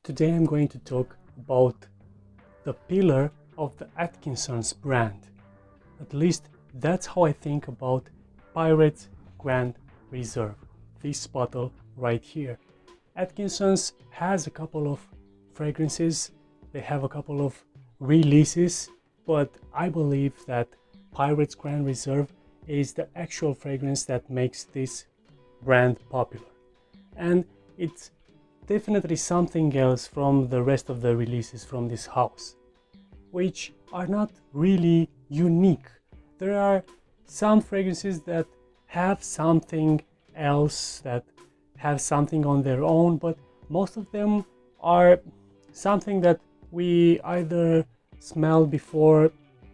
Today I'm going to talk about the pillar of the Atkinsons brand. At least that's how I think about Pirates Grand Reserve, this bottle right here. Atkinsons has a couple of fragrances, they have a couple of releases, but I believe that Pirates Grand Reserve is the actual fragrance that makes this brand popular. And it's definitely something else from the rest of the releases from this house, which are not really unique. There are some fragrances that have something else, that have something on their own, but most of them are something that we either smelled before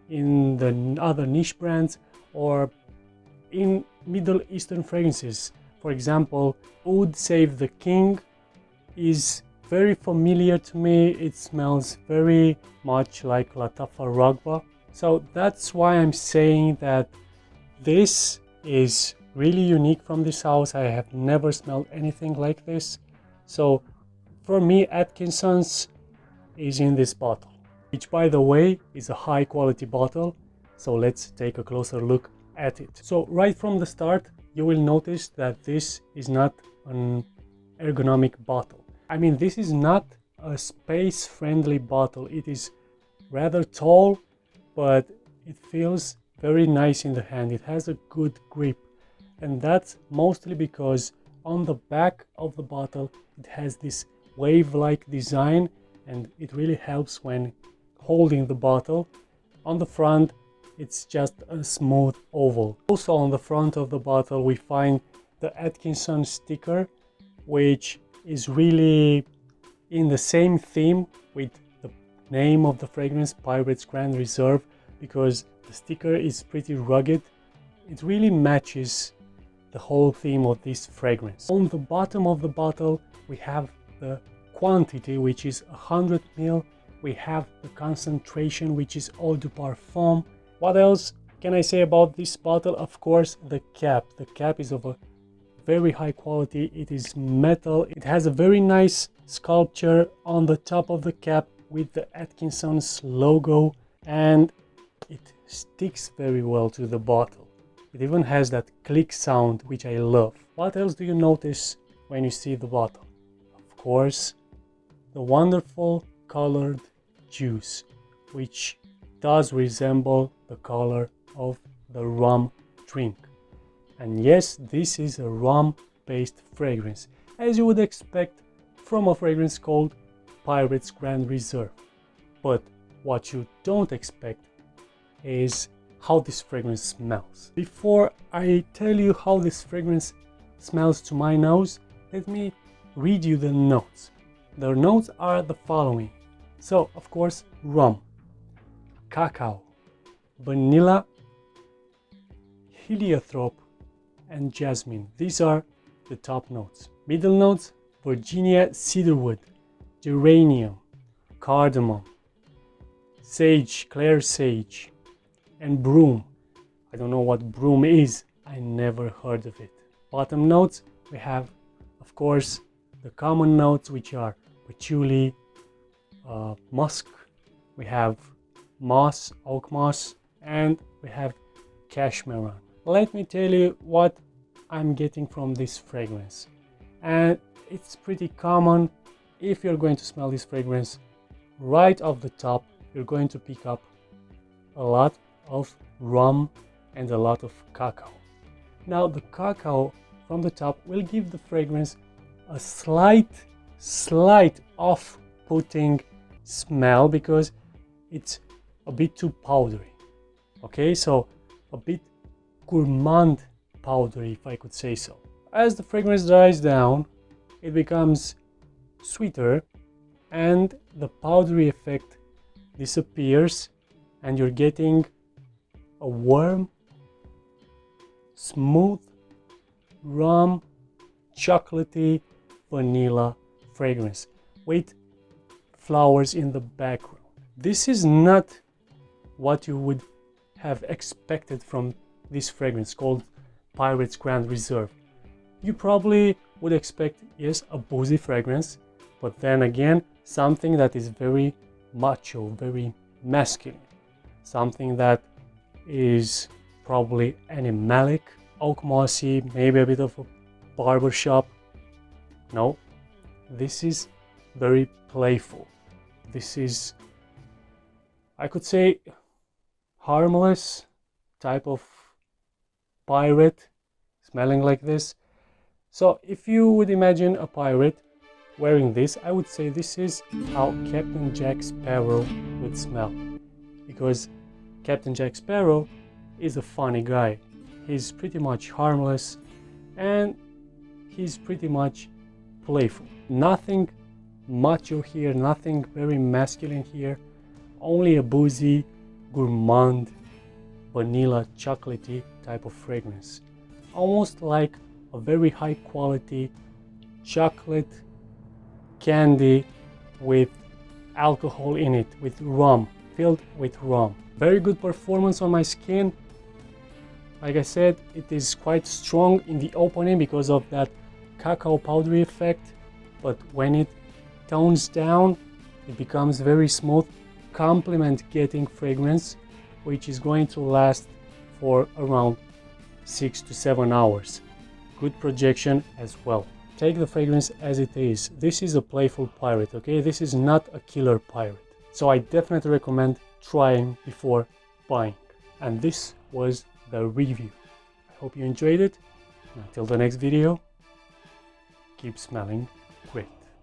in the other niche brands or in Middle Eastern fragrances. For example, Oud Save the King is very familiar to me. It smells very much like Latafa Ragba. So that's why I'm saying that this is really unique from this house. I have never smelled anything like this. So for me, Atkinsons is in this bottle, which by the way is a high quality bottle. So let's take a closer look at it. So right from the start, you will notice that this is not an ergonomic bottle. I mean, this is not a space-friendly bottle. It is rather tall, but it feels very nice in the hand. It has a good grip, and that's mostly because on the back of the bottle it has this wave-like design, and it really helps when holding the bottle. On the front it's just a smooth oval. Also on the front of the bottle we find the Atkinson sticker, which is really in the same theme with the name of the fragrance, Pirates Grand Reserve, because the sticker is pretty rugged. It really matches the whole theme of this fragrance. On the bottom of the bottle we have the quantity, which is 100 ml. We have the concentration, which is eau de parfum. What else can I say about this bottle? Of course, the cap. The cap is of a very high quality. It is metal. It has a very nice sculpture on the top of the cap with the Atkinsons logo, and it sticks very well to the bottle. It even has that click sound, which I love. What else do you notice when you see the bottle? Of course, the wonderful colored juice, which does resemble the color of the rum drink. And yes, this is a rum-based fragrance, as you would expect from a fragrance called Pirates Grand Reserve. But what you don't expect is how this fragrance smells. Before I tell you how this fragrance smells to my nose, let me read you the notes. The notes are the following. So, of course, rum, cacao, vanilla, heliotrope, and jasmine. These are the top notes. Middle notes: Virginia cedarwood, geranium, cardamom, sage, Clare sage, and broom. I don't know what broom is. I never heard of it. Bottom notes, we have, of course, the common notes, which are patchouli, musk. We have moss, oak moss, and we have cashmere. Let me tell you what I'm getting from this fragrance, and it's pretty common. If you're going to smell this fragrance, right off the top you're going to pick up a lot of rum and a lot of cacao. Now the cacao from the top will give the fragrance a slight off-putting smell because it's a bit too powdery. Okay, so a bit gourmand powdery, if I could say so. As the fragrance dries down, it becomes sweeter and the powdery effect disappears, and you're getting a warm, smooth, rum, chocolatey, vanilla fragrance with flowers in the background. This is not what you would have expected from this fragrance called Pirates Grand Reserve. You probably would expect, yes, a boozy fragrance, but then again, something that is very macho, very masculine, something that is probably animalic, oak mossy, maybe a bit of a barbershop. No, this is very playful. This is, I could say, harmless type of pirate, smelling like this. So if you would imagine a pirate wearing this, I would say this is how Captain Jack Sparrow would smell. Because Captain Jack Sparrow is a funny guy. He's pretty much harmless and he's pretty much playful. Nothing macho here, nothing very masculine here. Only a boozy, gourmand, vanilla, chocolatey type of fragrance. Almost like a very high quality chocolate candy with alcohol in it, with rum, filled with rum. Very good performance on my skin. Like I said, it is quite strong in the opening because of that cacao powdery effect, but when it tones down, it becomes very smooth, compliment getting fragrance, which is going to last for around 6 to 7 hours. Good projection as well. Take the fragrance as it is. This is a playful pirate, okay? This is not a killer pirate. So I definitely recommend trying before buying. And this was the review. I hope you enjoyed it. Until the next video, keep smelling great.